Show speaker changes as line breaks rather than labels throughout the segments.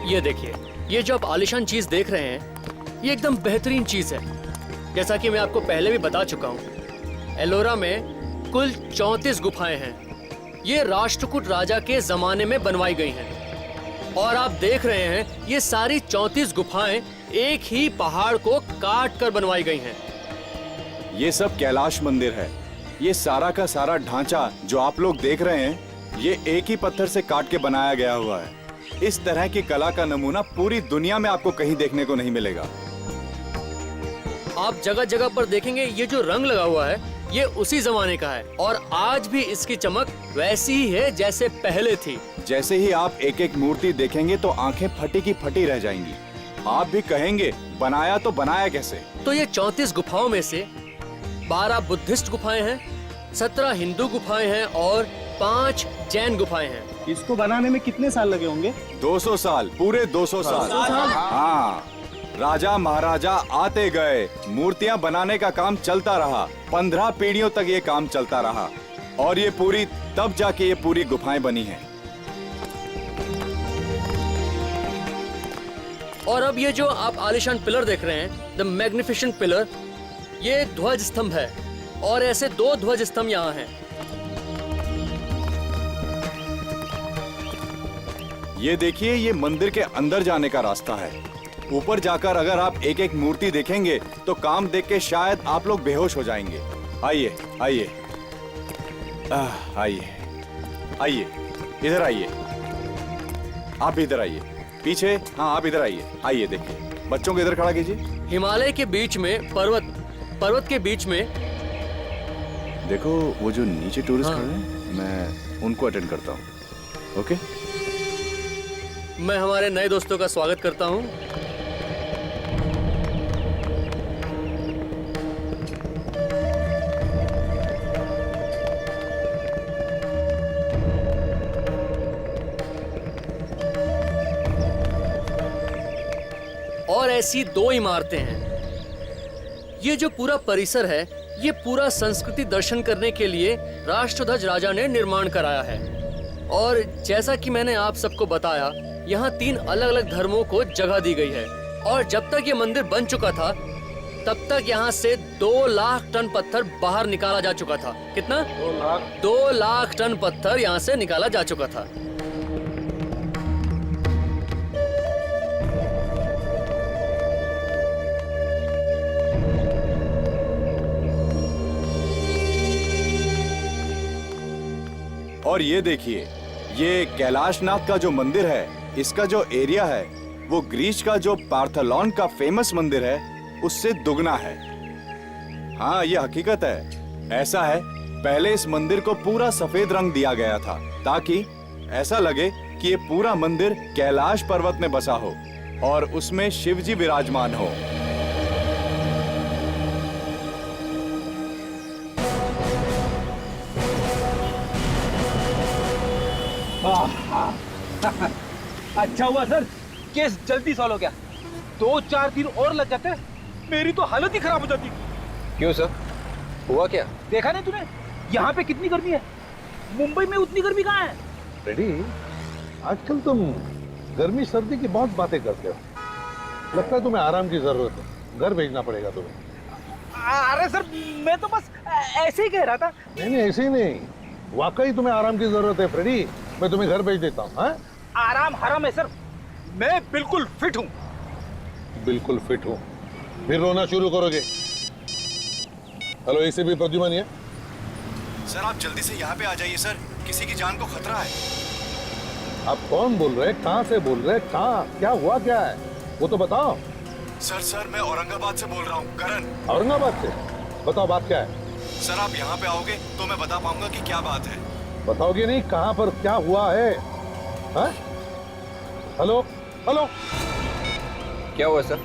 ये देखिए, ये जो आप आलिशान चीज देख रहे हैं, ये एकदम बेहतरीन चीज है। जैसा कि मैं आपको पहले भी बता चुका हूँ, एलोरा में कुल 34 गुफाएं हैं। ये राष्ट्रकूट राजा के जमाने में बनवाई गई हैं। और आप देख रहे हैं, ये सारी 34 गुफाएं एक ही पहाड़ को काट कर बनवाई गई हैं।
ये सब कैलाश मंदिर है। ये सारा का सारा ढांचा जो आप लोग देख रहे हैं, ये एक ही पत्थर से काट के बनाया गया हुआ है। इस तरह की कला का नमूना पूरी दुनिया में आपको कहीं देखने को नहीं मिलेगा।
आप जगह जगह पर देखेंगे, ये जो रंग लगा हुआ है, ये उसी जमाने का है और आज भी इसकी चमक वैसी ही है जैसे पहले थी।
जैसे ही आप एक एक मूर्ति देखेंगे तो आंखें फटी की फटी रह जाएंगी। आप भी कहेंगे, बनाया तो बनाया कैसे?
तो ये 34 गुफाओं में से 12 बुद्धिस्ट गुफाएं हैं, 17 हिंदू गुफाएं हैं और 5 जैन गुफाएं हैं।
इसको बनाने में कितने साल लगे होंगे?
200 साल, पूरे 200 साल। हाँ, राजा महाराजा आते गए, मूर्तियां बनाने का काम चलता रहा। 15 पीढ़ियों तक ये काम चलता रहा और ये पूरी तब जाके ये पूरी गुफाएं बनी हैं।
और अब ये जो आप आलिशान पिलर देख रहे हैं, द मैग्निफिसेंट पिलर, ये ध्वज स्तंभ है और ऐसे 2 ध्वज स्तंभ यहाँ हैं।
ये देखिए, ये मंदिर के अंदर जाने का रास्ता है। ऊपर जाकर अगर आप एक एक मूर्ति देखेंगे तो काम देख के शायद आप लोग बेहोश हो जाएंगे। आइए आइए आइए आइए, इधर आइए। आप इधर आइए, पीछे। हाँ, आप इधर आइए। आइए देखिए, बच्चों को इधर खड़ा कीजिए।
हिमालय के बीच में पर्वत के बीच में
देखो, वो जो नीचे टूरिस्ट खड़े हैं, मैं उनको अटेंड करता हूँ। ओके,
मैं हमारे नए दोस्तों का स्वागत करता हूँ। और ऐसी 2 इमारतें हैं। ये जो पूरा परिसर है, ये पूरा संस्कृति दर्शन करने के लिए राष्ट्रध्वज राजा ने निर्माण कराया है। और जैसा कि मैंने आप सबको बताया, यहाँ 3 अलग अलग धर्मों को जगह दी गई है। और जब तक ये मंदिर बन चुका था, तब तक यहाँ से 2 लाख टन पत्थर बाहर निकाला जा चुका था। कितना? 2 लाख टन पत्थर यहाँ से निकाला जा चुका था।
और ये देखिए, ये कैलाशनाथ का जो मंदिर है, इसका जो एरिया है, वो ग्रीस का जो पार्थेनॉन का फेमस मंदिर है, उससे दुगना है। हाँ, ये हकीकत है। ऐसा है, पहले इस मंदिर को पूरा सफेद रंग दिया गया था ताकि ऐसा लगे कि ये पूरा मंदिर कैलाश पर्वत में बसा हो और उसमें शिव जी विराजमान हो।
अच्छा हुआ सर, केस जल्दी सॉल्व हो गया। 2-4 दिन और लग जाते, मेरी तो हालत ही खराब हो जाती।
क्यों सर, हुआ क्या?
देखा नहीं तूने यहाँ पे कितनी गर्मी है? मुंबई में उतनी गर्मी कहाँ है?
रेडी, आजकल तुम गर्मी सर्दी की बहुत बातें करते हो। लगता है तुम्हें आराम की जरूरत है, घर भेजना पड़ेगा तुम्हें।
अरे सर, मैं तो बस ऐसे ही कह रहा था।
नहीं, ऐसे ही नहीं, वाकई तुम्हें आराम की जरूरत है फ्रेडी। मैं तुम्हें घर भेज देता हूँ।
आराम हराम है सर, मैं बिल्कुल फिट हूँ।
बिल्कुल फिट हूँ, फिर रोना शुरू करोगे? हेलो, इसे भी प्रद्युमन है?
सर, आप जल्दी से यहाँ पे आ जाइए सर, किसी की जान को खतरा है।
आप कौन बोल रहे हैं? कहाँ से बोल रहे हैं? कहाँ, क्या हुआ, क्या है वो तो बताओ।
सर, मैं औरंगाबाद से बोल रहा हूँ, करण।
औरंगाबाद से? बताओ बात क्या है।
सर, आप यहाँ पे आओगे तो मैं बता पाऊंगा कि क्या बात है।
बताओगे नहीं? कहाँ पर क्या हुआ है? हाँ? हेलो हेलो,
क्या हुआ सर?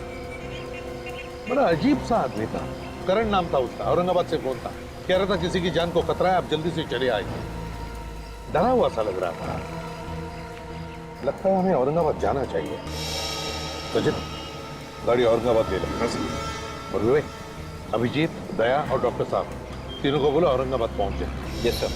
बड़ा अजीब सा आदमी था, करण नाम था उसका, औरंगाबाद से फोन था, कह रहा था किसी की जान को खतरा है, आप जल्दी से चले आइए। डरा हुआ सा लग रहा था। लगता है हमें औरंगाबाद जाना चाहिए। तो जित गाड़ी औरंगाबाद ले लो। और वे अभिजीत, दया और डॉक्टर साहब, तीनों को बोलो औरंगाबाद पहुंचे।
Yes sir.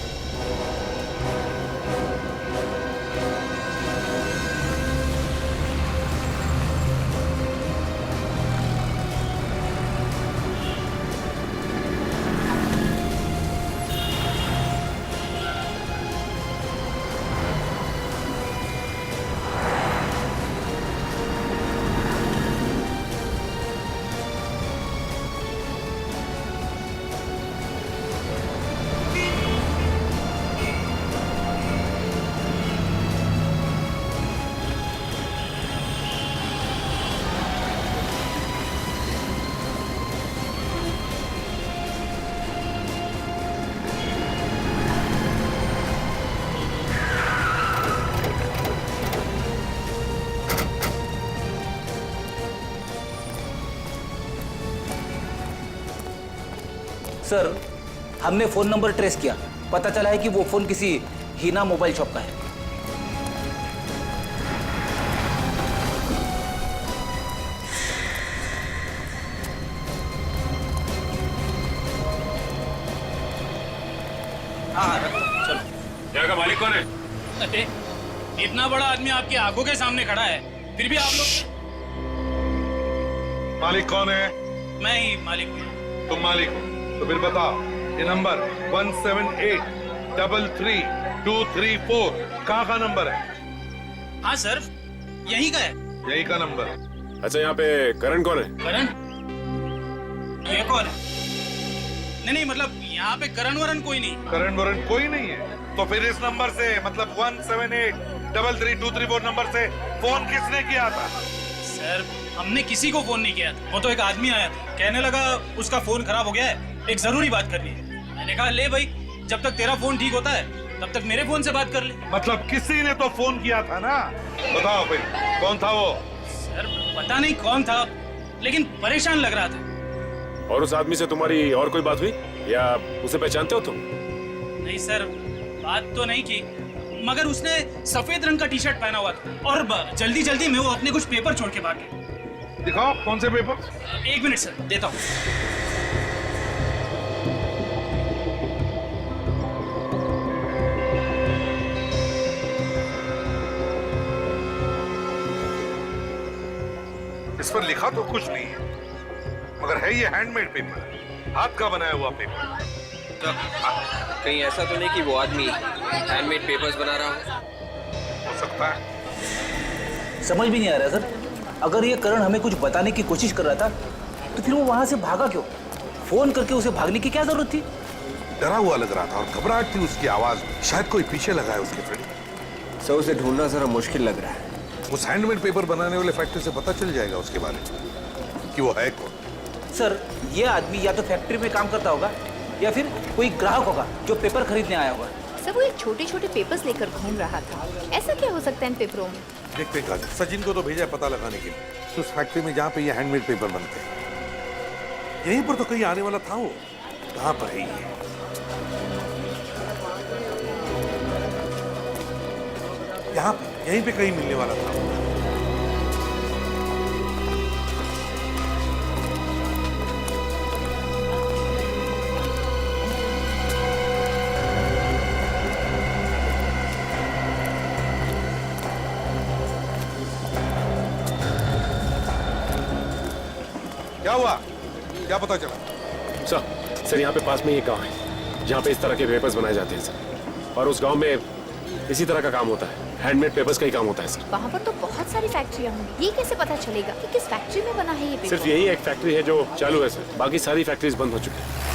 सर, हमने फोन नंबर ट्रेस किया, पता चला है कि वो फोन किसी हीना मोबाइल शॉप का है। हाँ, चलो।
क्या का मालिक कौन है?
अरे इतना बड़ा आदमी आपकी आंखों के सामने खड़ा है, फिर भी आप लोग।
मालिक कौन है?
मैं ही मालिक हूँ।
तुम मालिक हो तो फिर बताओ, ये नंबर 178333234 कहाँ का नंबर है?
हाँ सर, यही का है।
यही का नंबर।
अच्छा, यहाँ पे करण कौन है?
करण? ये कौन है? नहीं मतलब यहाँ पे करण वरण कोई नहीं।
करण वरण कोई नहीं है तो फिर इस नंबर से मतलब 178333234 नंबर से फोन किसने किया था?
सर, हमने किसी को फोन नहीं किया था। वो तो एक आदमी आया था, कहने लगा उसका फोन खराब हो गया है, एक जरूरी बात करनी है। मैंने कहा ले भाई, जब तक तेरा फोन ठीक होता है तब तक मेरे फोन से बात कर ले।
मतलब किसी ने तो फोन किया था ना? बताओ फिर कौन था वो?
सर पता नहीं कौन था, लेकिन परेशान लग रहा था।
और उस आदमी से तुम्हारी और कोई बात हुई या उसे पहचानते हो तुम?
नहीं सर, बात तो नहीं की, मगर उसने सफेद रंग का टी शर्ट पहना हुआ था और जल्दी जल्दी में वो अपने कुछ पेपर छोड़ के भाग गया।
दिखाओ कौन से पेपर?
एक मिनट सर, देता हूँ।
इस पर लिखा तो कुछ नहीं है, मगर है ये हैंडमेड पेपर, हाथ का बनाया हुआ पेपर।
कहीं ऐसा तो नहीं कि वो आदमी हैंडमेड पेपर्स बना रहा हो?
हो सकता है।
समझ भी नहीं आ रहा सर, अगर ये करण हमें कुछ बताने की कोशिश कर रहा था तो फिर वो वहां से भागा क्यों? फोन करके उसे भागने की क्या जरूरत थी?
डरा हुआ लग रहा था और घबराहट थी उसकी आवाज में। शायद कोई पीछे लगा है उसके फ्रेंड।
सर, उसे ढूंढना जरा मुश्किल लग रहा है।
उस हैंडमेड पेपर बनाने वाले फैक्ट्री से पता चल जाएगा उसके बारे में कि वो है कौन।
सर, ये आदमी या तो फैक्ट्री में काम करता होगा या फिर कोई ग्राहक होगा जो पेपर खरीदने आया होगा।
सब वो एक छोटे छोटे पेपर्स लेकर घूम रहा था। ऐसा क्या हो सकता है इन पेपरों में?
देखते हैं, सचिन को तो भेजा है पता लगाने के लिए उस फैक्ट्री में जहाँ पे ये हैंडमेड पेपर बनते हैं। यहीं पर तो कहीं आने वाला था वो। कहाँ पर है ये? यहाँ पे, यहीं पे कहीं मिलने वाला था। क्या हुआ? क्या पता चला?
सर यहाँ पे पास में ये गांव है जहाँ पे इस तरह के पेपर्स बनाए जाते हैं सर, और उस गांव में इसी तरह का काम होता है, हैंडमेड पेपर्स का ही काम होता है सर।
वहाँ पर तो बहुत सारी फैक्ट्रियाँ होंगी, ये कैसे पता चलेगा कि किस फैक्ट्री में बना है ये पेपर?
सिर्फ यही एक फैक्ट्री है जो चालू है सर, बाकी सारी फैक्ट्रीज बंद हो चुकी हैं।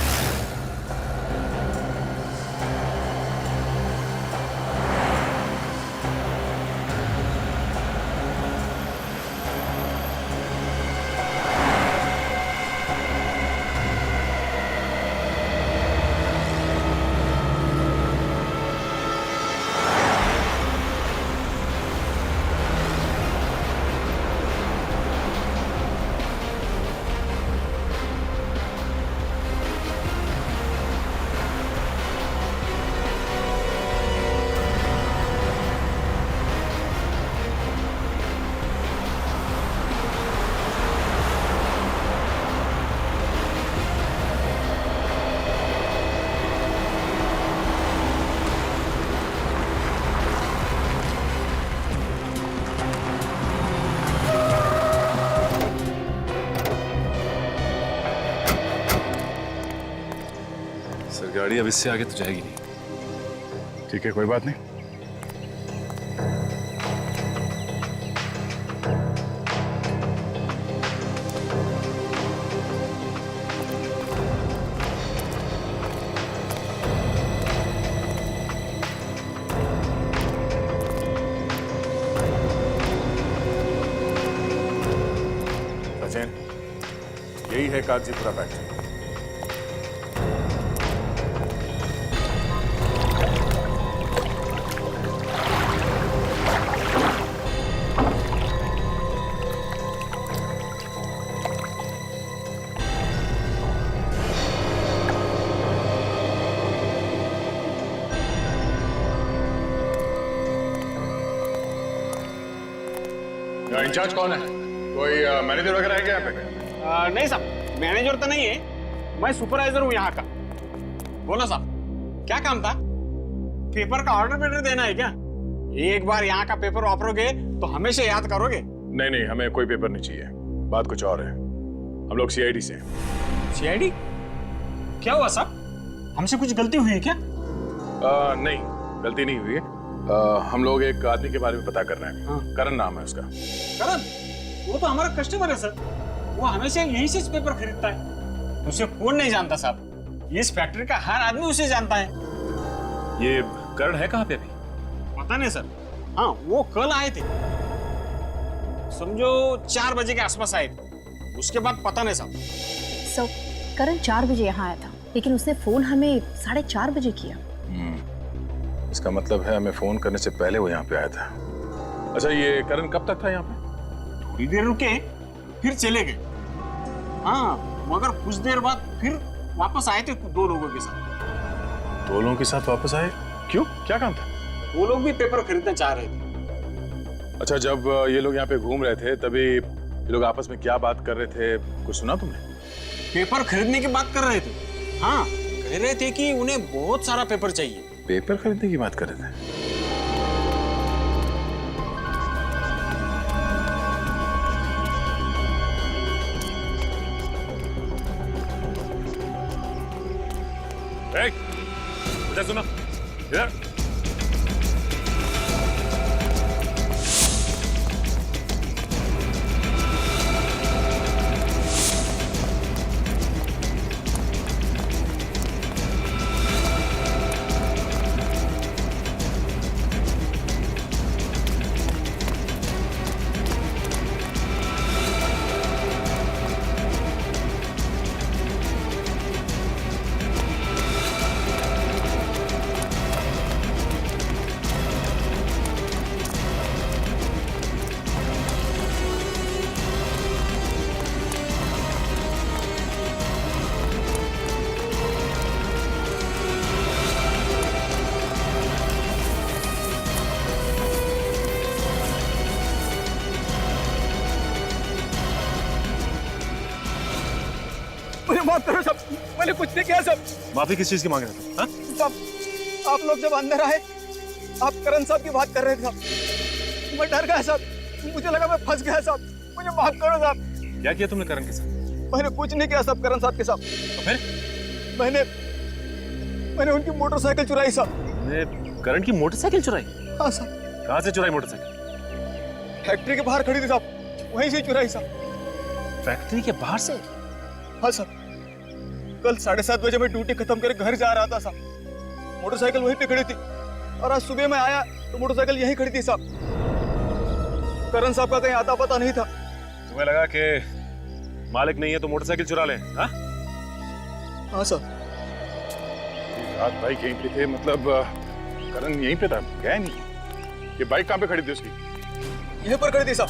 गाड़ी अब इससे आगे तो जाएगी नहीं। ठीक है, कोई बात नहीं।
सचिन, यही है कागजीपुरा फैक्ट्री। इंचार्ज कौन है? कोई मैनेजर वगैरह है क्या यहाँ पे?
नहीं साहब, मैनेजर तो नहीं है, मैं सुपरवाइजर हूँ यहाँ का। बोलो साहब, क्या काम था? पेपर का ऑर्डर पेपर देना है क्या? एक बार यहाँ का पेपर वापरोगे तो हमेशा याद करोगे।
नहीं नहीं, हमें कोई पेपर नहीं चाहिए, बात कुछ और है। हम लोग सीआईडी से हैं।
सीआईडी? क्या हुआ साहब, हमसे कुछ गलती हुई है क्या?
नहीं, गलती नहीं हुई है। हम लोग एक आदमी के बारे में पता कर रहे हैं।
हाँ।
करण नाम है उसका।
करण? वो तो हमारा कस्टमर है सर, वो हमेशा यहीं से पेपर खरीदता है। उसे कौन नहीं जानता साहब, इस फैक्ट्री का हर आदमी उसे जानता है।
ये करण है कहाँ पे अभी?
पता नहीं सर। हाँ, वो कल आए थे, समझो 4 बजे के आसपास आए थे, उसके बाद पता नहीं साहब।
सो करण 4 बजे यहाँ आया था, लेकिन उसने फोन हमें 4:30 बजे किया।
इसका मतलब है हमें फोन करने से पहले वो यहाँ पे आया था। अच्छा, ये करण कब तक था यहाँ पे?
थोड़ी देर रुके, फिर चले गए। हाँ, मगर कुछ देर बाद फिर वापस आए थे 2 लोगों के साथ।
2 लोगों के साथ वापस आए? क्यों, क्या काम था?
वो लोग भी पेपर खरीदना चाह रहे थे।
अच्छा, जब ये लोग यहाँ पे घूम रहे थे तभी ये लोग आपस में क्या बात कर रहे थे, कुछ सुना तुमने?
पेपर खरीदने की बात कर रहे थे। हाँ, कह रहे थे कि उन्हें बहुत सारा पेपर चाहिए।
पेपर खरीदने की बात कर रहे थे?
इधर सुनो, इधर।
माफ करो सब, मैंने कुछ नहीं किया सब।
माफी किस चीज की मांग रहे थे? हाँ?
सब आप लोग जब अंदर आए, आप करण साहब की बात कर रहे थे साहब, मैं डर गया साहब, मुझे लगा मैं फंस गया साहब, मुझे माफ करो साहब।
क्या किया तुमने करण के साथ?
मैंने कुछ नहीं किया साहब करण साहब के साथ।
तो फिर?
मैंने उनकी मोटरसाइकिल चुराई साहब।
तुमने करण की मोटरसाइकिल चुराई?
हाँ साहब।
कहाँ से चुराई मोटरसाइकिल?
फैक्ट्री के बाहर खड़ी थी साहब, वहीं से चुराई साहब।
फैक्ट्री के बाहर से?
हाँ साहब, कल 7:30 बजे मैं ड्यूटी खत्म करके घर जा रहा था साहब, मोटरसाइकिल वहीं पे खड़ी थी, और आज सुबह मैं आया तो मोटरसाइकिल यहीं खड़ी थी साहब। करण साहब का कहीं आता पता नहीं था।
तुम्हें लगा कि मालिक नहीं है तो मोटरसाइकिल चुरा ले? हाँ?
हाँ साहब।
रात बाइक यहीं पे थे, मतलब करण यहीं पे था, गया नहीं? ये बाइक कहाँ पे खड़ी थी उसकी?
यहीं पर खड़ी थी साहब।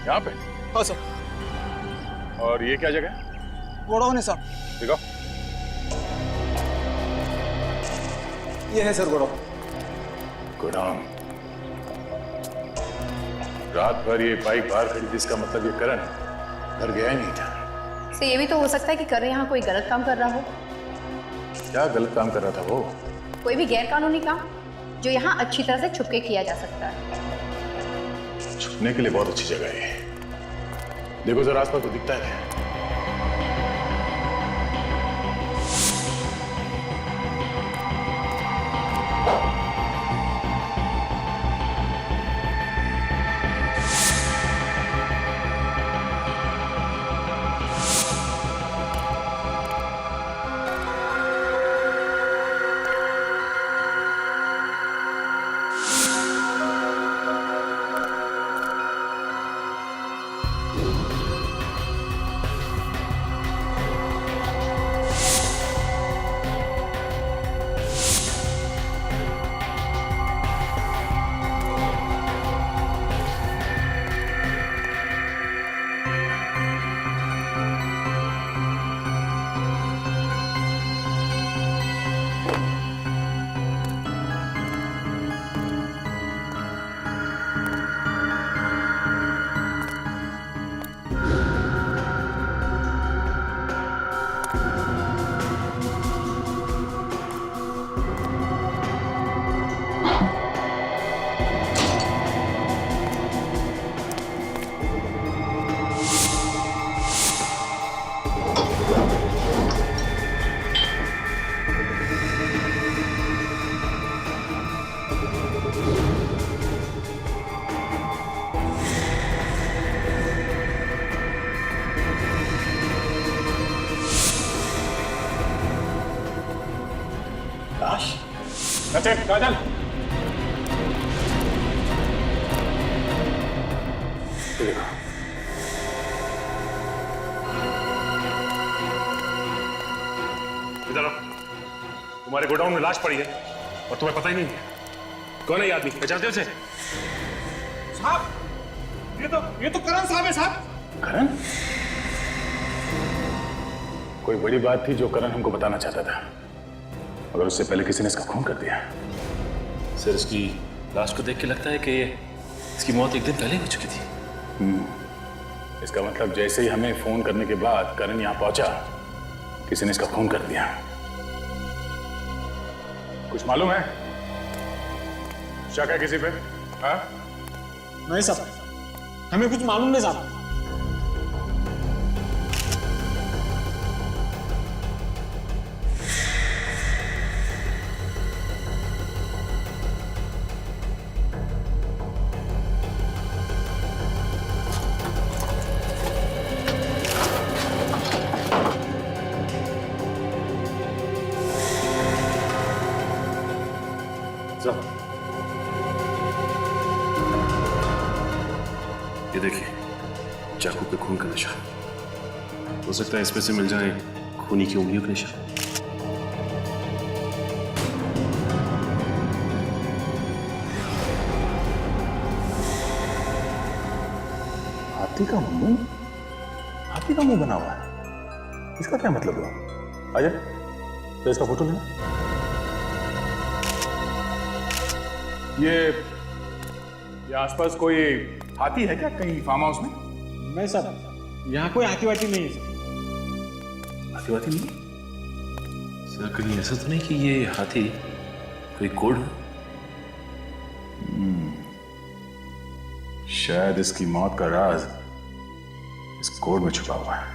यहाँ पे?
हाँ साहब।
और ये क्या जगह?
गोडाउन है साहब।
देखो,
ये है सर गोडाउन।
गोडाउन। रात भर ये बाइक बाहर खड़ी थी, इसका मतलब ये करण घर गया ही नहीं था।
तो ये भी तो हो सकता है कि करण यहाँ कोई गलत काम कर रहा हो।
क्या गलत काम कर रहा था वो?
कोई भी गैर कानूनी काम जो यहाँ अच्छी तरह से छुप के किया जा सकता है।
छुपने के लिए बहुत अच्छी जगह है। देखो जरा आसपास, तो दिखता है क्या?
लाश? सचिन, काजल। इधर आओ। तुम्हारे गोडाउन में लाश पड़ी है और तुम्हें पता ही नहीं है कौन है ये आदमी? पहचानते हो उसे?
साहब, ये तो करण साहब है साहब।
करण? कोई बड़ी बात थी जो करण हमको बताना चाहता था, मगर उससे पहले किसी ने इसका खून कर दिया।
सर, इसकी लाश को देख के लगता है कि इसकी मौत एक दिन पहले हो चुकी थी।
इसका मतलब जैसे ही हमें फोन करने के बाद करण यहाँ पहुंचा, किसी ने इसका खून कर दिया। कुछ मालूम है? शक है किसी पे? हाँ?
नहीं साहब, हमें कुछ मालूम नहीं साहब।
ये देखिए, चाकू पे खून का निशान। हो सकता है इसमें से मिल जाए खूनी की उंगलियों के निशान।
हाथी का मुंह? हाथी का मुंह बना हुआ है, इसका क्या मतलब हुआ? आजा, तो इसका फोटो लेना। ये आसपास कोई हाथी है क्या कहीं फार्म हाउस में?
नहीं साहब, यहाँ कोई हाथी वाथी नहीं है साहब।
हाथी वाथी नहीं?
सर, कहीं ऐसा तो नहीं कि ये हाथी कोई कोड हो?
शायद इसकी मौत का राज इस कोड में छुपा हुआ है।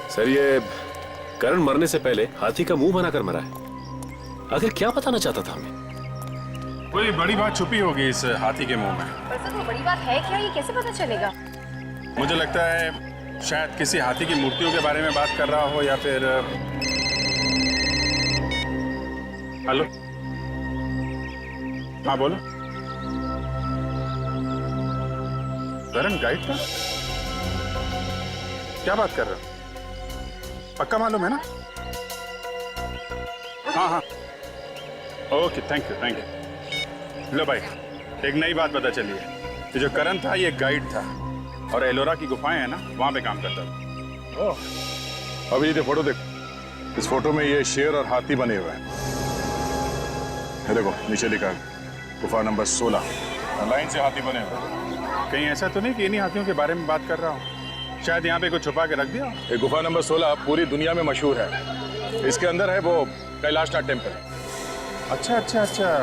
सर, ये करण मरने से पहले हाथी का मुंह बनाकर मरा है। आखिर क्या बताना चाहता था हमें?
कोई बड़ी बात छुपी होगी इस हाथी के मुंह में।
पर सर वो बड़ी बात है क्या, ये कैसे पता चलेगा?
मुझे लगता है शायद किसी हाथी की मूर्तियों के बारे में बात कर रहा हो, या फिर हेलो, हाँ बोलो। करण गाइड का? क्या बात कर रहे हो? पक्का मालूम है ना? हाँ हाँ, ओके, थैंक यू। लो भाई, एक नई बात पता चली है कि जो करण था ये गाइड था और एलोरा की गुफाएं है ना, वहां पे काम करता था। ओह, अभी ये फोटो देखो। इस फोटो में ये शेर और हाथी बने हुए हैं। ये देखो नीचे लिखा है गुफा नंबर 16, लाइन से हाथी बने हुए हैं। कहीं ऐसा तो नहीं कि इन्हीं हाथियों के बारे में बात कर रहा हूँ? शायद यहाँ पे कुछ छुपा के रख दिया। ये गुफा नंबर 16 पूरी दुनिया में मशहूर है। इसके अंदर है वो कैलाशनाथ टेम्पल। अच्छा,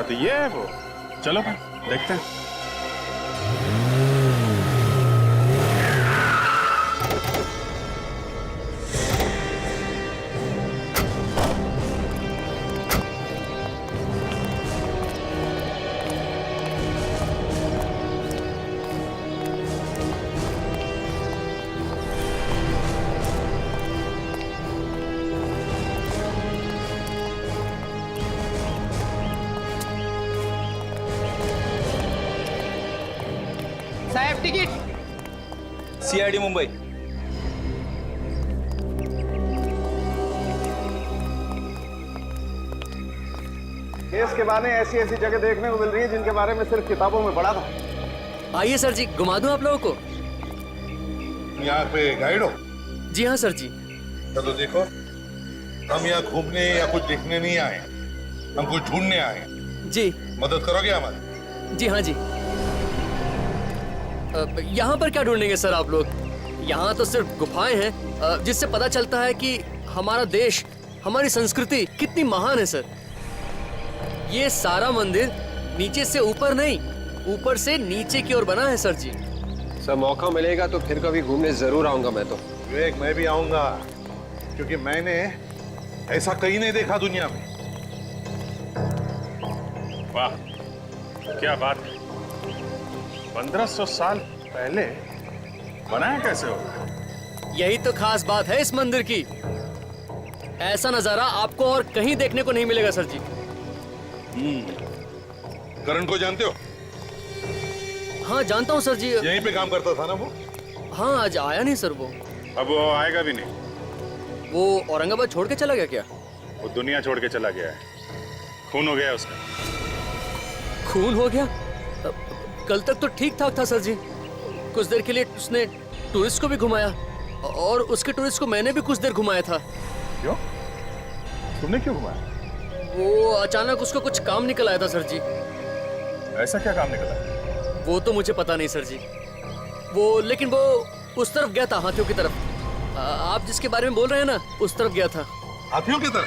तो ये है वो। चलो भाई, देखते हैं।
साहेब, टिकट। CID मुंबई।
केस के बारे ऐसी ऐसी जगह देखने को मिल रही है जिनके बारे में सिर्फ किताबों में पढ़ा था।
आइए सर जी, घुमा दूं आप लोगों को।
यहाँ पे गाइड हो?
जी हाँ सर जी।
चलो देखो, हम यहाँ घूमने या कुछ देखने नहीं आए, हम कुछ ढूंढने आए।
जी।
मदद करोगे हमारी?
जी हाँ जी। यहाँ पर क्या ढूंढेंगे सर आप लोग? यहाँ तो सिर्फ गुफाएं हैं, जिससे पता चलता है कि हमारा देश, हमारी संस्कृति कितनी महान है सर। ये सारा मंदिर नीचे से ऊपर नहीं, ऊपर से नीचे की ओर बना है सर जी।
सर, मौका मिलेगा तो फिर कभी घूमने जरूर आऊंगा मैं तो।
विवेक, मैं भी आऊंगा, क्योंकि मैंने ऐसा कहीं नहीं देखा दुनिया में।
वाह, क्या बात है। 1500 साल पहले बनाया कैसे होगा?
यही तो खास बात है इस मंदिर की। ऐसा नजारा आपको और कहीं देखने को नहीं मिलेगा सर जी।
करण को जानते हो?
हाँ जानता हूँ सर जी।
यहीं पे काम करता था ना वो?
हाँ आज आया नहीं सर वो।
अब वो आएगा भी नहीं।
वो औरंगाबाद छोड़ के चला गया क्या?
वो दुनिया छोड़ के चला गया है। खून हो गया है उसका।
खून हो गया? कल तक तो ठीक ठाक था सर जी। कुछ देर के लिए उसने टूरिस्ट को भी घुमाया और उसके टूरिस्ट को मैंने भी कुछ देर घुमाया था।
क्यों? तुमने क्यों घुमाया?
वो अचानक उसको कुछ काम निकल आया था सर जी।
ऐसा क्या काम निकला?
वो तो मुझे पता नहीं सर जी। लेकिन वो उस तरफ गया था, हाथियों की तरफ। आप जिसके बारे में बोल रहे हैं ना, उस तरफ गया था।
हाथियों की तरह?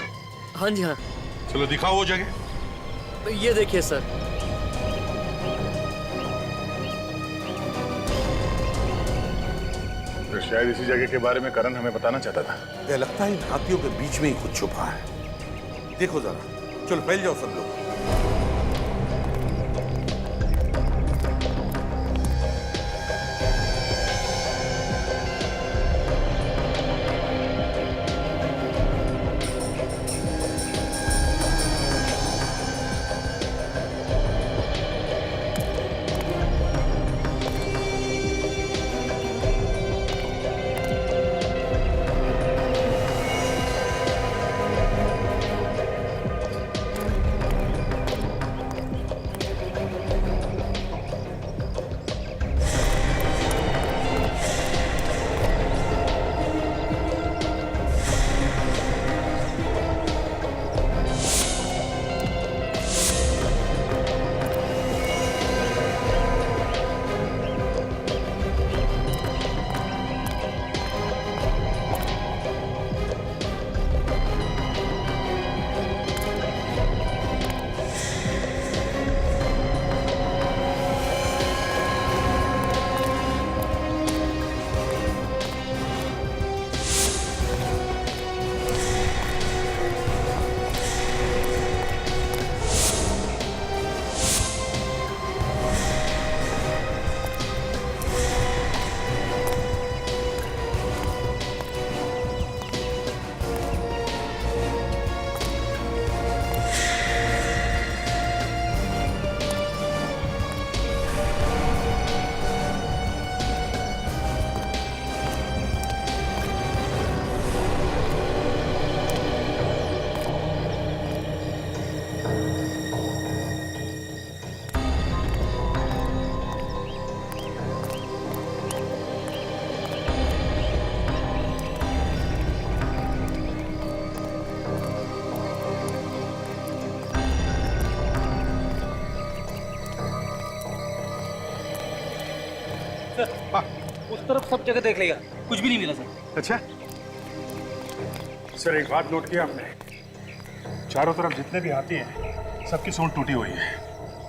हाँ जी हाँ।
चलो दिखाओ वो जगह।
ये देखिए सर।
तो शायद इसी जगह के बारे में करण हमें बताना चाहता था।
मुझे लगता है इन हाथियों के बीच में ही कुछ छुपा है। देखो जरा, चलो फैल जाओ सब लोग।
उस तरफ सब जगह देख लेगा, कुछ भी नहीं मिला सर।
अच्छा सर, एक बात नोट किया आपने? चारों तरफ जितने भी हाथी हैं सबकी सूंड टूटी हुई है,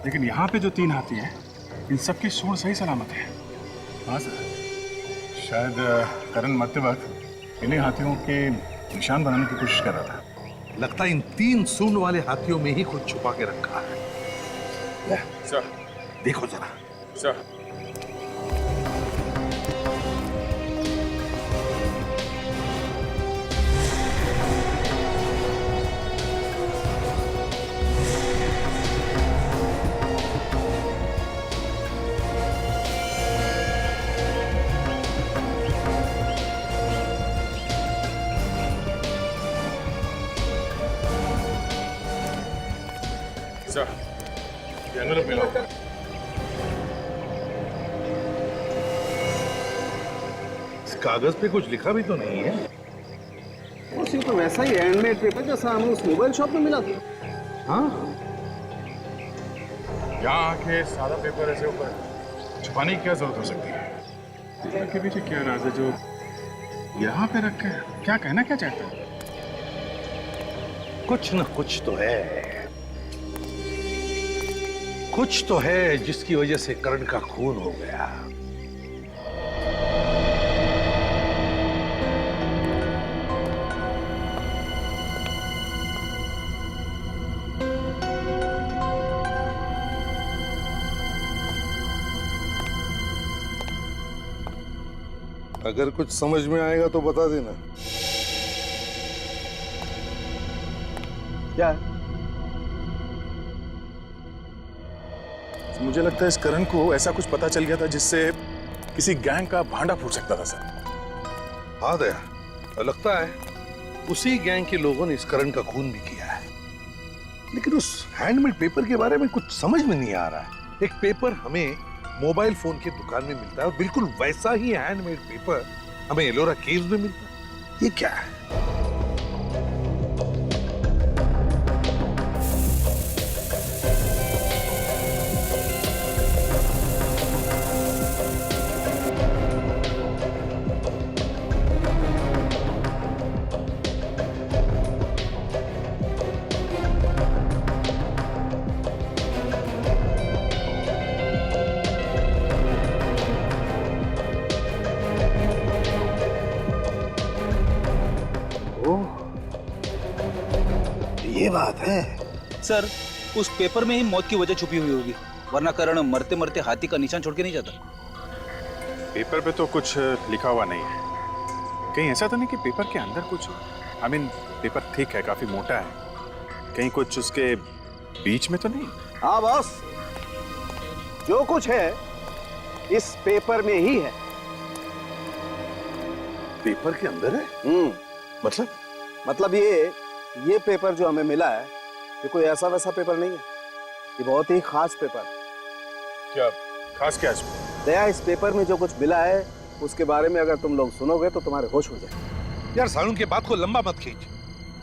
लेकिन यहाँ पे जो 3 हाथी हैं इन सबकी सूंड सही सलामत है। हाँ सर, शायद करण मरते वक्त इन्हीं हाथियों के निशान बनाने की कोशिश कर रहा था।
लगता है इन 3 सूंड वाले हाथियों में ही कुछ छुपा के रखा है।
सर
देखो जरा।
सर
इस कागज पे कुछ लिखा भी तो नहीं है।
उसी तो वैसा ही हैंडमेड पेपर जैसा हमें उस मोबाइल शॉप में मिला था।
हाँ,
यहाँ आके सादा पेपर ऐसे ऊपर छुपाने की क्या जरूरत हो सकती है? पेपर के पीछे क्या राज है जो यहाँ पे रख के क्या कहना क्या चाहते हैं?
कुछ न कुछ तो है, कुछ तो है जिसकी वजह से करण का खून हो गया।
अगर कुछ समझ में आएगा तो बता देना।
क्या है? मुझे लगता है इस करण को ऐसा कुछ पता चल गया था जिससे किसी गैंग का भांडा फूट सकता था सर।
हाँ दया, लगता है उसी गैंग के लोगों ने इस करण का खून भी किया है। लेकिन उस हैंडमेड पेपर के बारे में कुछ समझ में नहीं आ रहा है। एक पेपर हमें मोबाइल फोन की दुकान में मिलता है और बिल्कुल वैसा ही हैंडमेड पेपर हमें एलोरा केव्स में मिलता है। ये क्या है?
ये बात है सर, उस पेपर में ही मौत की वजह छुपी हुई होगी, वरना करण मरते मरते हाथी का निशान छोड़ के नहीं जाता।
पेपर पे तो कुछ लिखा हुआ नहीं है। कहीं ऐसा तो नहीं कि पेपर के अंदर कुछ, आई मीन पेपर थिक है, काफी मोटा है, कहीं कुछ उसके बीच में तो नहीं?
हाँ बॉस, जो कुछ है इस पेपर में ही है।
पेपर के अंदर है?
मतलब ये पेपर जो हमें मिला है ये कोई ऐसा वैसा पेपर नहीं है, ये बहुत ही खास पेपर है।
क्या खास क्या इसमें?
दया, इस पेपर में जो कुछ मिला है उसके बारे में अगर तुम लोग सुनोगे तो तुम्हारे होश उड़ जाए।
यार सालून के बात को लंबा मत खींच,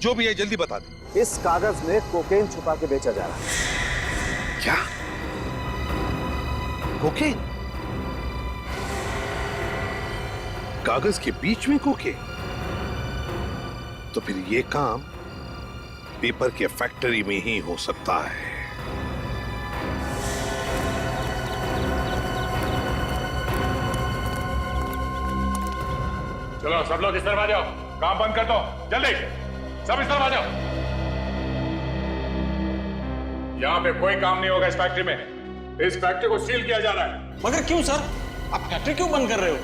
जो भी है जल्दी बता दे।
इस कागज में कोकेन छुपा के बेचा जा रहा है।
क्या? कोकेन? कागज के बीच में कोकेन? तो फिर ये काम पेपर के फैक्ट्री में ही हो सकता है।
चलो सब लोग इस तरफ आ जाओ, काम बंद कर दो, जल्दी सब इस तरफ आ जाओ। यहाँ पे कोई काम नहीं होगा इस फैक्ट्री में। इस फैक्ट्री को सील किया जा रहा है।
मगर क्यों सर? आप फैक्ट्री क्यों बंद कर रहे हो?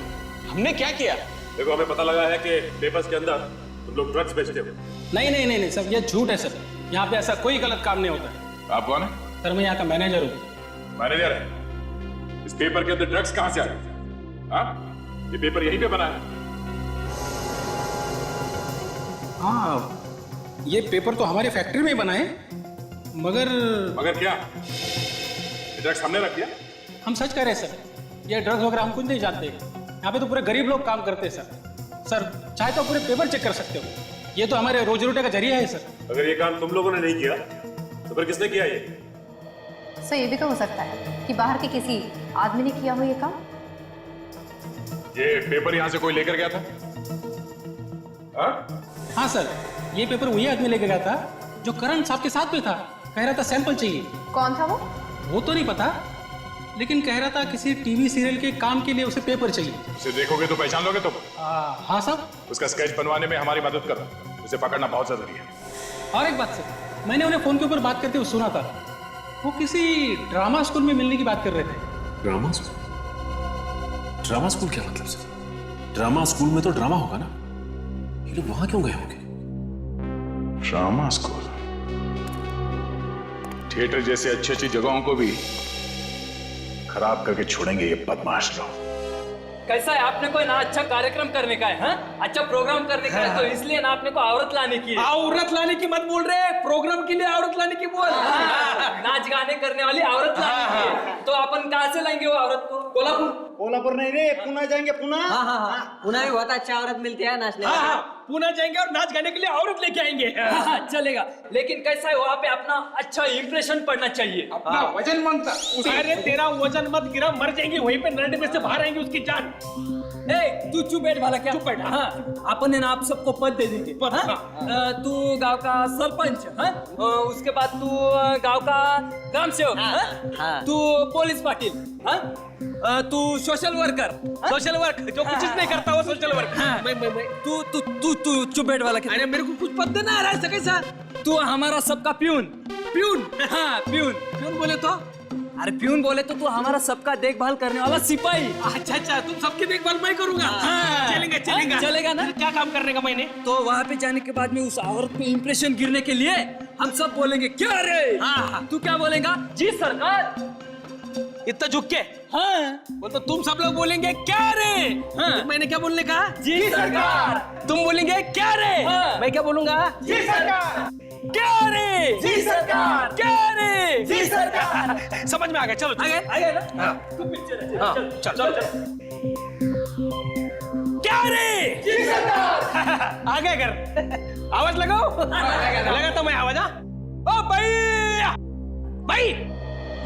हमने क्या किया?
देखो, हमें पता लगा है कि पेपर्स के अंदर तुम लोग ड्रग्स बेचते हो।
नहीं सर, ये झूठ है सर। यहाँ पे ऐसा कोई गलत काम नहीं होता है।
आप कौन है?
सर मैं यहाँ का मैनेजर हूँ।
मैनेजर है? इस पेपर के अंदर ड्रग्स कहाँ से आ गए? हाँ, ये पेपर यहीं पे बना है।
हाँ, ये पेपर तो हमारे फैक्ट्री में ही बना है, मगर
क्या? ये ड्रग्स हमने रख दिया?
हम सच कह रहे हैं सर, ये ड्रग्स वगैरह हम कुछ नहीं जानते। यहाँ पे तो पूरे गरीब लोग काम करते हैं सर। चाहे तो पूरे पेपर चेक कर सकते हो, ये तो हमारे रोजी रोटी का जरिया है सर।
अगर ये काम तुम लोगों ने नहीं किया तो फिर किसने किया ये?
सर ये भी तो हो सकता है कि बाहर के किसी आदमी ने किया हो ये काम।
ये पेपर यहाँ से कोई लेकर गया था?
हाँ सर, ये पेपर वही आदमी लेके गया था जो करण साहब के साथ में था। कह रहा था सैंपल चाहिए।
कौन था
वो तो नहीं पता, लेकिन कह रहा था किसी टीवी सीरियल के काम के लिए उसे पेपर चाहिए।
उसे देखोगे तो पहचान लोगे तुम?
हाँ साहब।
उसका स्केच बनवाने में हमारी मदद करो, उसे पकड़ना बहुत जरूरी है।
और एक बात सर, मैंने उन्हें फोन के ऊपर बात करते हुए सुना था, वो किसी ड्रामा स्कूल में मिलने की बात कर रहे थे।
Drama school? ड्रामा स्कूल क्या मतलब सर? ड्रामा स्कूल में तो ड्रामा होगा ना, ये लोग वहां क्यों गए होंगे?
Drama school? थिएटर जैसे अच्छी अच्छी जगहों को भी खराब करके छोड़ेंगे ये बदमाश लोग।
कैसा है, आपने कोई ना अच्छा कार्यक्रम करने का है, हाँ? अच्छा प्रोग्राम करने का है, तो इसलिए ना आपने को औरत लाने की है।
औरत लाने की मत बोल रहे, प्रोग्राम के लिए औरत लाने की बोल।
नाच गाने करने वाली औरत लाने की है। तो अपन कहाँ से लाएंगे वो औरत को?
कोल्हापुर नहीं रे, पुणे जाएंगे। पुणे?
हाँ, पुणे में बहुत अच्छा औरत मिलती है नाचने।
पुणे जाएंगे और नाच गाने के लिए औरत लेके आएंगे।
चलेगा, लेकिन कैसा है वहाँ पे अपना अच्छा इंप्रेशन पड़ना चाहिए।
अपना वजन मांगता। अरे तेरा वजन मत गिरा, मर जाएंगे वहीं पे, नरडे में से बाहर आएंगे उसकी जान।
तू चुप बैठ वाला, क्या चुप बैठ? हाँ, अपन है ना आप सबको पद दे देंगे। तू गांव का सरपंच, उसके बाद तू गांव का ग्राम सेवक, तू पुलिस पाटिल, तू सोशल वर्कर।
सोशल वर्क जो कुछ नहीं करता वो सोशल वर्क।
तू चुप बैठ वाला।
अरे मेरे को कुछ पद देना आ रहा है कैसा?
तू हमारा सबका प्यून।
प्यून?
हाँ प्यून।
प्यून बोले तो?
अरे प्यून बोले तो तू हमारा सबका देखभाल करने वाला सिपाही।
अच्छा, तुम सबकी देखभाल मैं करूंगा। चलेगा
चलेगा ना?
क्या काम करने का मैंने?
तो वहाँ पे जाने के बाद में उस औरत पे इंप्रेशन गिरने के लिए हम सब बोलेंगे क्या रे। हाँ। तू क्या बोलेगा? जी सरकार।
इतना झुक के।
हाँ।
बोल तो तुम सब लोग बोलेंगे क्या रे।
हाँ।
मैंने क्या बोलने कहा?
जी सरकार।
तुम बोलेंगे क्या रे।
हाँ।
मैं क्या बोलूंगा?
जी सरकार।
क्या रे।
जी सरकार।
क्या रे।
जी सरकार।
समझ में आ गया। चलो
आगे आगे ना।
हाँ। हाँ, चल चल क्या रे।
जी सरकार।
आगे कर आवाज लगाओ। लगा तो मैं आवाज। ओ भाई भाई।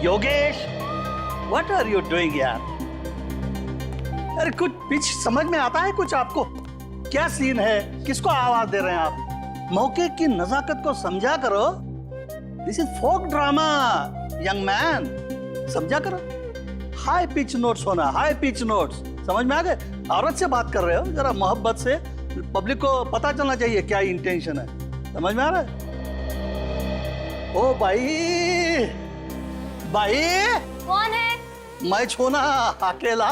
Yogesh, what are you doing यार? अरे कुछ पिच समझ में आता है कुछ आपको? क्या सीन है? किसको आवाज दे रहे हैं आप? मौके की नजाकत को समझा करो। This is folk drama young man, समझा करो। हाई पिच नोट्स होना, हाई पिच नोट्स, समझ में आ गए? औरत से बात कर रहे हो, जरा मोहब्बत से, पब्लिक को पता चलना चाहिए क्या इंटेंशन है। समझ में आ रहा है? ओ भाई, भाई
कौन है?
मैं छोना अकेला।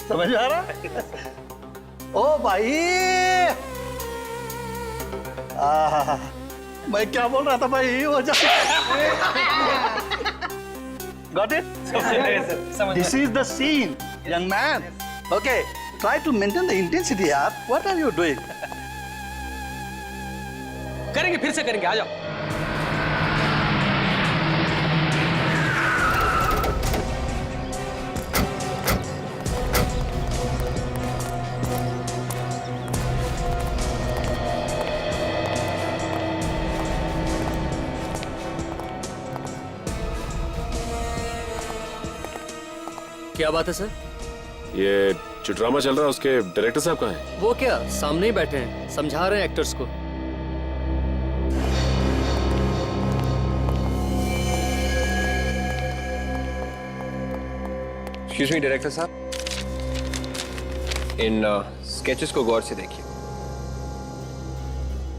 समझ में आ रहा है? ओ भाई, मैं क्या बोल रहा था भाई? वो Got it? This is the scene, young man. Okay, try to maintain the intensity, yaar. What are you doing?
करेंगे, फिर से करेंगे, आ जाओ।
क्या बात है सर?
ये जो ड्रामा चल रहा है उसके डायरेक्टर साहब कहाँ हैं?
वो क्या सामने ही बैठे हैं, समझा रहे हैं एक्टर्स को।
एक्सक्यूज मी डायरेक्टर साहब, इन स्केचेस को गौर से देखिए।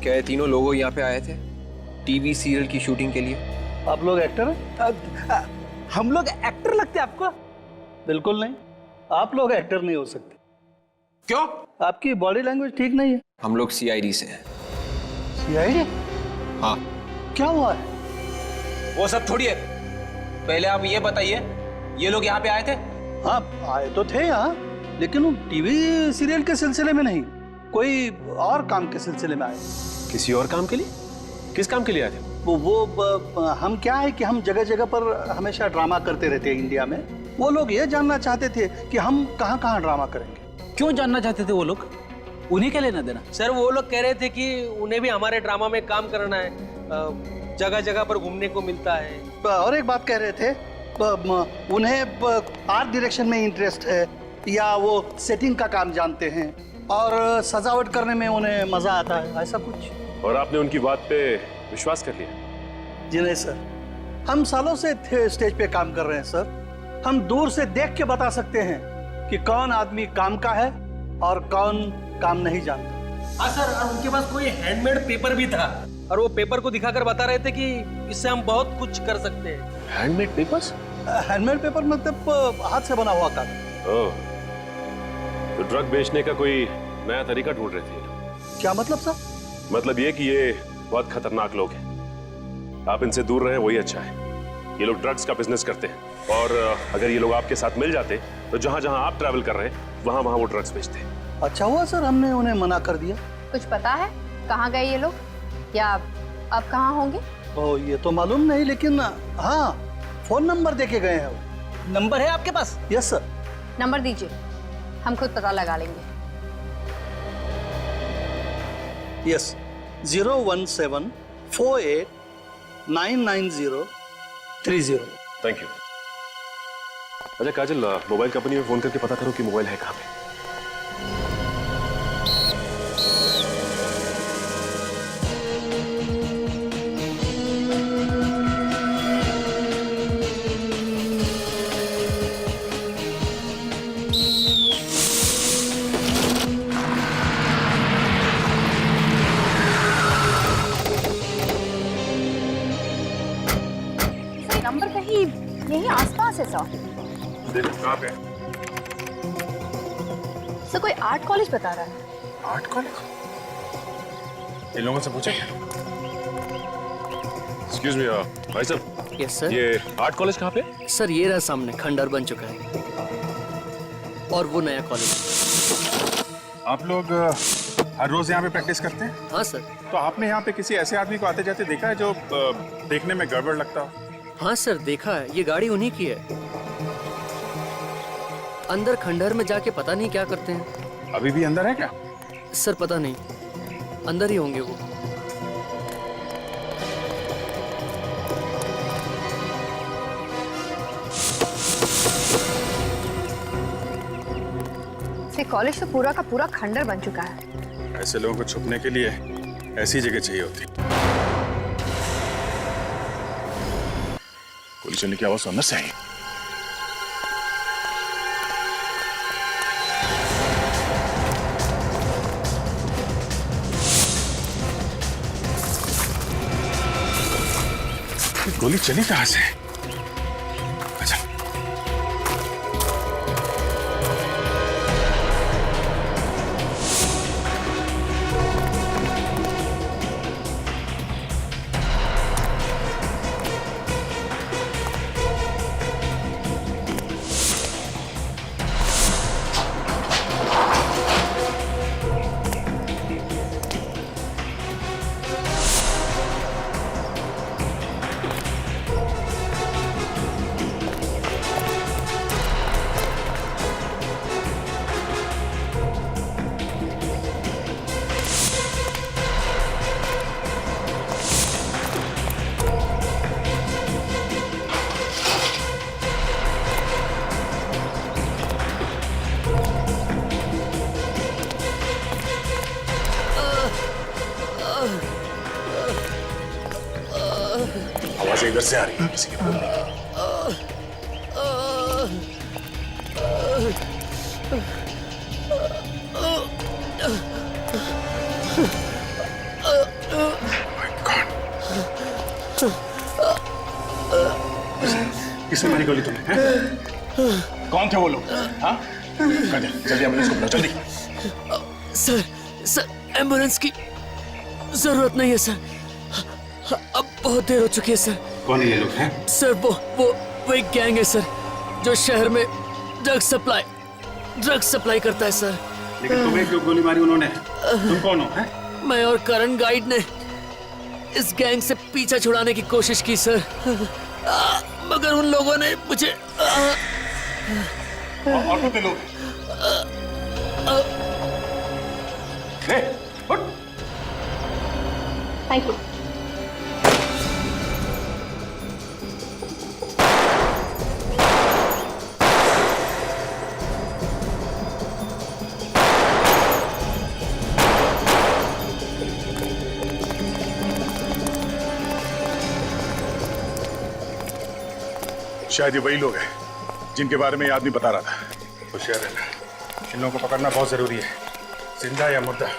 क्या ये तीनों लोग यहाँ पे आए थे टीवी सीरियल की शूटिंग के लिए?
आप लोग एक्टर हैं?
हम लोग एक्टर लगते हैं आपको?
बिल्कुल नहीं, आप लोग एक्टर नहीं हो सकते।
क्यों?
आपकी बॉडी लैंग्वेज ठीक नहीं है।
हम लोग सीआईडी से हैं।
सीआईडी?
हाँ।
क्या हुआ है?
वो सब थोड़ी है, पहले आप ये बताइए, ये लोग यहाँ पे आए थे?
हाँ, आए तो थे यहाँ, लेकिन वो टीवी सीरियल के सिलसिले में नहीं, कोई और काम के सिलसिले में आए।
किसी और काम के लिए? किस काम के लिए आए थे?
हम क्या है कि हम जगह जगह पर हमेशा ड्रामा करते रहते हैं इंडिया में। वो लोग ये जानना चाहते थे कि हम कहाँ कहाँ ड्रामा करेंगे।
क्यों जानना चाहते थे वो लोग? उन्हीं के लेना देना? सर वो लोग कह रहे थे कि उन्हें भी हमारे ड्रामा में काम करना है, जगह जगह पर घूमने को मिलता है।
और एक बात कह रहे थे, उन्हें आर्ट डायरेक्शन में इंटरेस्ट है, या वो सेटिंग का काम जानते हैं और सजावट करने में उन्हें मजा आता है, ऐसा कुछ।
और आपने उनकी बात पे विश्वास कर लिया?
जी नहीं सर, हम सालों से स्टेज पे काम कर रहे हैं सर। हम दूर से देख के बता सकते हैं कि कौन आदमी काम का है और कौन काम नहीं जानता।
हाँ सर, और उनके पास कोई हैंडमेड पेपर भी था, और वो पेपर को दिखाकर बता रहे थे कि इससे हम बहुत कुछ कर सकते हैं।
Handmade papers?
हैंडमेड पेपर मतलब हाथ से बना हुआ कागज।
ओह, तो ड्रग बेचने का कोई नया तरीका ढूंढ रहे थे?
क्या मतलब सर?
मतलब ये कि ये बहुत खतरनाक लोग हैं, आप इनसे दूर रहें वही अच्छा है। ये लोग ड्रग्स का बिजनेस करते हैं, और अगर ये लोग आपके साथ मिल जाते तो जहां जहां आप ट्रैवल कर रहे हैं वहां वहां वो ड्रग्स बेचते हैं।
अच्छा हुआ सर हमने उन्हें मना कर दिया।
कुछ पता है कहाँ गए ये लोग, या अब कहाँ होंगे?
ओ, ये तो मालूम नहीं, लेकिन हाँ, फोन नंबर देके गए हैं वो।
नंबर है आपके पास?
Yes sir.
नंबर दीजिए, हम खुद पता लगा लेंगे।
यस, 017 48 990 30।
Thank you. अच्छा काजल, मोबाइल कंपनी में फोन करके पता करो कि मोबाइल है कहाँ पे।
नंबर कहीं यहीं आसपास है सर।
देखो कहाँ पे?
सर कोई आर्ट कॉलेज बता रहा है।
Art college? इन लोगों से पूछा क्या?
एक्सक्यूज मी भाई साहब,
यस सर।
ये आर्ट कॉलेज कहाँ पे?
सर ये रहा सामने, खंडर बन चुका है और वो नया कॉलेज।
आप लोग हर रोज यहाँ पे प्रैक्टिस करते हैं?
हाँ सर।
तो आपने यहाँ पे किसी ऐसे आदमी को आते जाते देखा है जो देखने में गड़बड़ लगता हो?
हाँ सर देखा है, ये गाड़ी उन्हीं की है। अंदर खंडहर में जाके पता नहीं क्या करते हैं।
अभी भी अंदर है क्या?
सर पता नहीं, अंदर ही होंगे वो।
से कॉलेज तो पूरा का पूरा खंडर बन चुका है।
ऐसे लोगों को छुपने के लिए ऐसी जगह चाहिए होती। गोली चलने की आवाज सुनना चाहिए। गोली चली कहां से? अच्छा, आवाज इधर से आ रही है किसी के बोलने की। किसने मारी गोली तुम्हें? कौन थे वो लोग? हाँ? जल्दी एम्बुलेंस को बुलाओ, जल्दी।
सर एम्बुलेंस की जरूरत नहीं है सर, अब बहुत देर हो चुकी है सर।
कौन है ये लोग हैं?
सर वो एक गैंग है सर, जो शहर में ड्रग्स सप्लाई करता है सर।
लेकिन तुम्हें क्यों गोली मारी उन्होंने? तुम कौन हो? हैं?
मैं और करण गाइड ने इस गैंग से पीछा छुड़ाने की कोशिश की सर, मगर उन लोगों ने मुझे
और कितने लोग? उठ!
Thank you.
शायद ये वही लोग हैं जिनके बारे में ये आदमी बता रहा था। होशियार रहना, इन लोगों को पकड़ना बहुत जरूरी है, जिंदा या मुर्दा।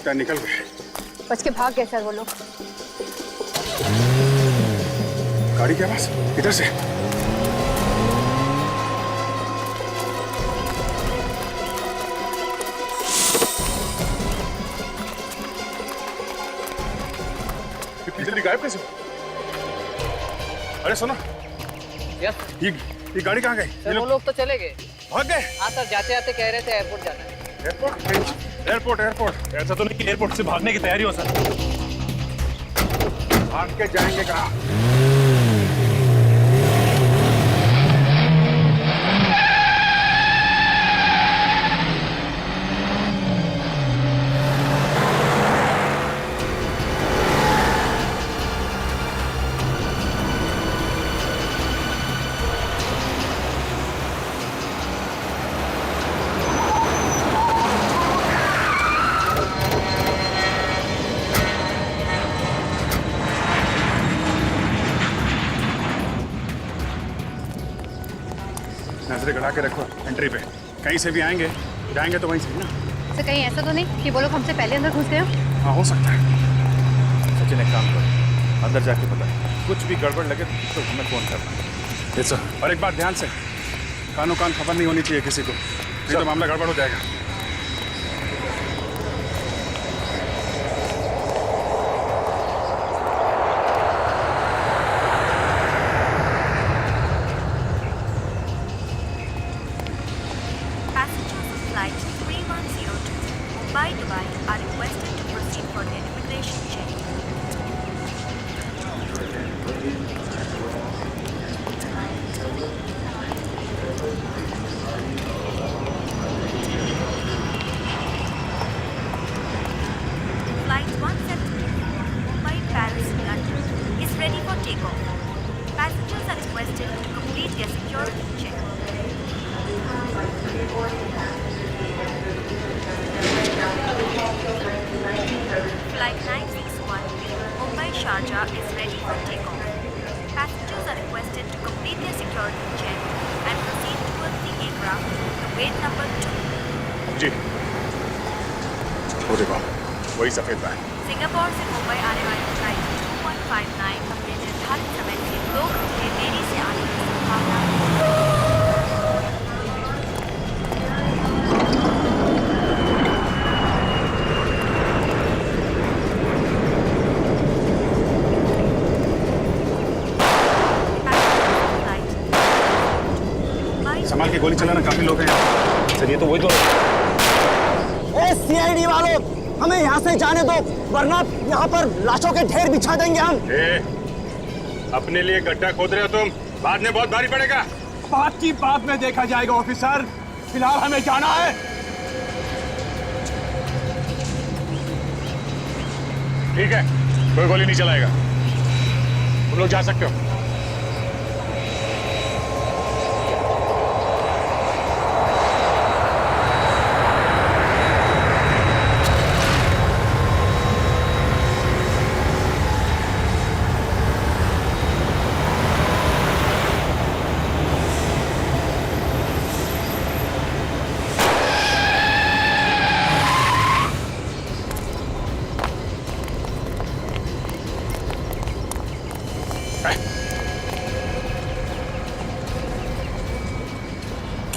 निकल गए।
बच के भाग गए सर वो लोग।
गाड़ी के पास इधर से। जल्दी गायब कैसे? अरे सुनो, ये गाड़ी कहाँ गई?
सर वो लोग तो चले गए।
भाग गए?
हाँ सर, जाते जाते कह रहे थे एयरपोर्ट जाना है।
Airport airport airport. ऐसा तो नहीं कि एयरपोर्ट से भागने की तैयारी हो सर। भाग के जाएंगे कहाँ? नजरें गड़ा के रखो एंट्री पे, कहीं से भी आएंगे जाएंगे तो वहीं से ना।
तो कहीं ऐसा तो नहीं कि वो लोग हमसे पहले अंदर घुस गए हो?
हाँ हो सकता है।
सचिन एक काम करो, अंदर जाके पता कुछ भी गड़बड़ लगे तो हमें फोन करना।
Yes sir. और एक बात ध्यान से, कानों कान खबर नहीं होनी चाहिए किसी को, नहीं तो मामला गड़बड़ हो जाएगा।
Passengers of flight 3102 Mumbai Dubai are requested to proceed for their immigration check. Flight 172 Mumbai Paris London is ready for takeoff. Passengers are requested to complete their security check. Flight 961 Mumbai Sharjah is ready for takeoff. Passengers are requested to complete their security check and proceed towards the aircraft to gate number 2.
जी वो देखो वही सफेद bag.
Singapore से मुंबई आने वाली flight 2159 अपने निर्धारित समय से 2 घंटे देरी से आने की संभावना है।
संभाल के गोली चलाना, काफी लोग हैं यहाँ। सर ये तो वही तो।
सीआईडी वालों, हमें यहाँ से जाने दो वरना यहाँ पर लाशों के ढेर बिछा देंगे हम।
अपने लिए गड्ढा खोद रहे हो तुम, बाद में बहुत भारी पड़ेगा।
बात की बात में देखा जाएगा ऑफिसर, फिलहाल हमें जाना है।
ठीक है, कोई गोली नहीं चलाएगा, तुम लोग जा सकते हो।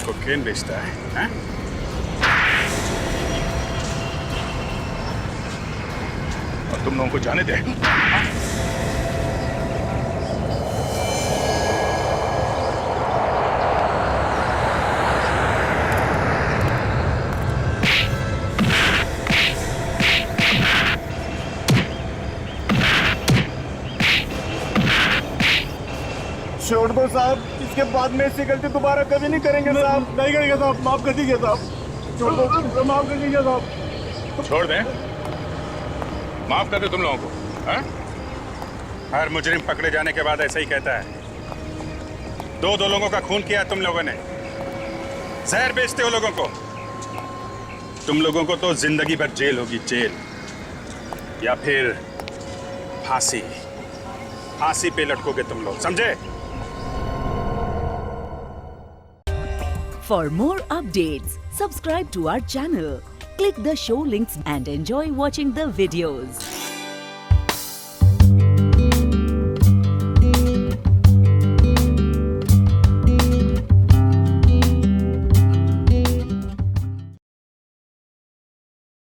कोकेन बेचता है, हैं? और तुम लोगों को जाने दे।
छोड़ दो साहब, इसके बाद में ऐसी गलती दोबारा कभी नहीं करेंगे साहब। नहीं करेंगे साहब, माफ कर दीजिए साहब। छोड़ दो, माफ कर दीजिए साहब।
छोड़ दें? माफ कर दो तुम लोगों को, हैं? हर मुजरिम पकड़े जाने के बाद ऐसा ही कहता है। दो लोगों का खून किया तुम लोगों ने, जहर बेचते हो लोगों को। तुम लोगों को तो जिंदगी भर जेल होगी, जेल या फिर फांसी। फांसी पे लटकोगे तुम लोग, समझे?
For more updates, subscribe to our channel, click the show links and enjoy watching the videos.